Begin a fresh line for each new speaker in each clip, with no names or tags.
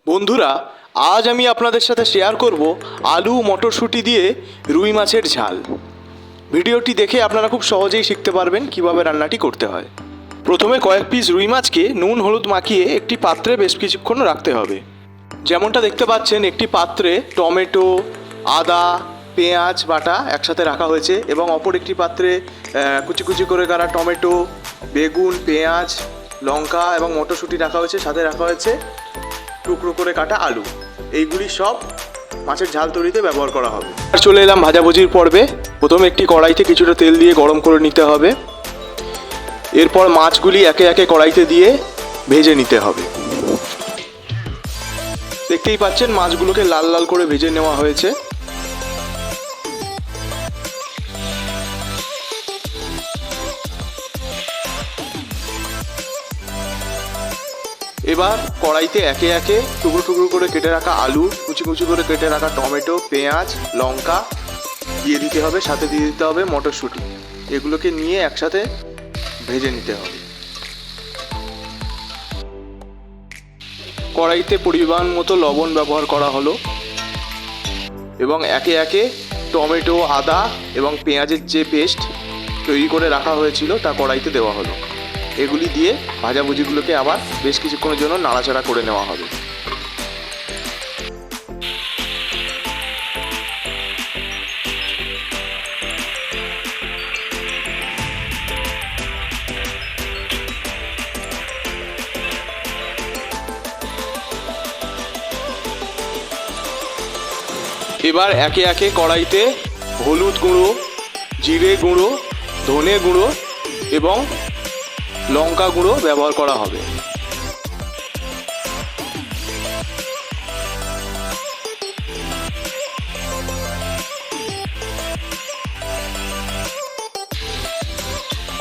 বন্ধুরা, আজ আমি আপনাদের সাথে শেয়ার করব আলু মটরশুঁটি দিয়ে রুই মাছের ঝাল। ভিডিওটি দেখে আপনারা খুব সহজেই শিখতে পারবেন কিভাবে রান্নাটি করতে হয়। প্রথমে কয়েক পিস রুই মাছকে নুন হলুদ মাখিয়ে একটি পাত্রে বেশ কিছুক্ষণ রাখতে হবে। যেমনটা দেখতে পাচ্ছেন, একটি পাত্রে টমেটো, আদা, পেঁয়াজ বাটা একসাথে রাখা হয়েছে এবং অপর একটি পাত্রে কুচি কুচি করে কাটা টমেটো, বেগুন, পেঁয়াজ, লঙ্কা এবং মটরশুঁটি রাখা হয়েছে। সাথে রাখা হয়েছে টুকরো করে কাটা আলু। এইগুলি সব মাছের ঝাল তৈরিতে ব্যবহার করা হবে। আর চলে এলাম ভাজাভুজির পর্বে। প্রথমে একটি কড়াইতে কিছুটা তেল দিয়ে গরম করে নিতে হবে। এরপর মাছগুলি একে একে কড়াইতে দিয়ে ভেজে নিতে হবে। দেখতেই পাচ্ছেন মাছগুলোকে লাল লাল করে ভেজে নেওয়া হয়েছে। এবার কড়াইতে একে একে টুকরো টুকরো করে কেটে রাখা আলু, কুচি কুচি করে কেটে রাখা টমেটো, পেঁয়াজ, লঙ্কা দিয়ে দিতে হবে। সাথে দিয়ে দিতে হবে মটরশুঁটি। এগুলোকে নিয়ে একসাথে ভেজে নিতে হবে। কড়াইতে পরিমাণ মতো লবণ ব্যবহার করা হলো এবং একে একে টমেটো, আদা এবং পেঁয়াজের যে পেস্ট তৈরি করে রাখা হয়েছিল তা কড়াইতে দেওয়া হলো। এগুলি দিয়ে ভাজাভুজিগুলোকে আবার বেশ কিছুক্ষণের জন্য নাড়াচাড়া করে নেওয়া হবে। এবার একে একে কড়াইতে হলুদ গুঁড়ো, জিরে গুঁড়ো, ধনে গুঁড়ো এবং লঙ্কা গুঁড়ো ব্যবহার করা হবে।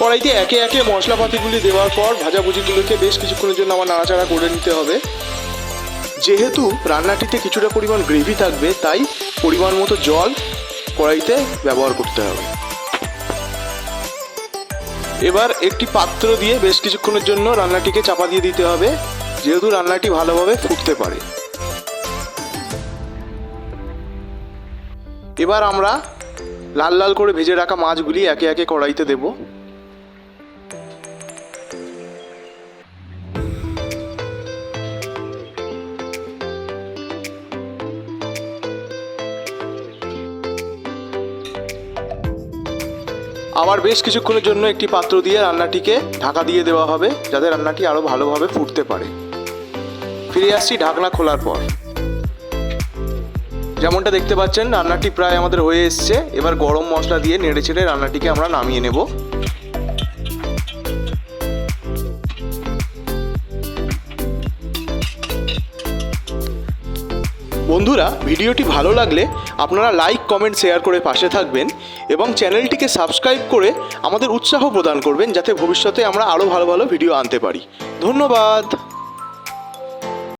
কড়াইতে একে একে মশলাপাতিগুলি দেওয়ার পর ভাজাভুজিগুলোকে বেশ কিছুক্ষণের জন্য আবার নাড়াচাড়া করে নিতে হবে। যেহেতু রান্নাটিতে কিছুটা পরিমাণ গ্রেভি থাকবে, তাই পরিমাণ মতো জল কড়াইতে ব্যবহার করতে হবে। এবার একটি পাত্র দিয়ে বেশ কিছুক্ষণের জন্য রান্নাটিকে চাপা দিয়ে দিতে হবে, যেহেতু রান্নাটি ভালোভাবে ফুটতে পারে। এবার আমরা লাল লাল করে ভেজে রাখা মাছগুলি একে একে কড়াইতে দেব। আবার বেশ কিছুক্ষণের জন্য একটি পাত্র দিয়ে রান্নাটিকে ঢাকা দিয়ে দেওয়া হবে, যাতে রান্নাটি আরও ভালোভাবে ফুটতে পারে। ফিরে আসছি ঢাকনা খোলার পর। যেমনটা দেখতে পাচ্ছেন, রান্নাটি প্রায় আমাদের হয়ে এসছে। এবার গরম মশলা দিয়ে নেড়ে চেড়ে রান্নাটিকে আমরা নামিয়ে নেব। বন্ধুরা, ভিডিওটি ভালো লাগলে আপনারা লাইক, কমেন্ট, শেয়ার করে পাশে থাকবেন এবং চ্যানেলটিকে সাবস্ক্রাইব করে আমাদের উৎসাহ প্রদান করবেন, যাতে ভবিষ্যতে আমরা আরও ভালো ভালো ভিডিও আনতে পারি। ধন্যবাদ।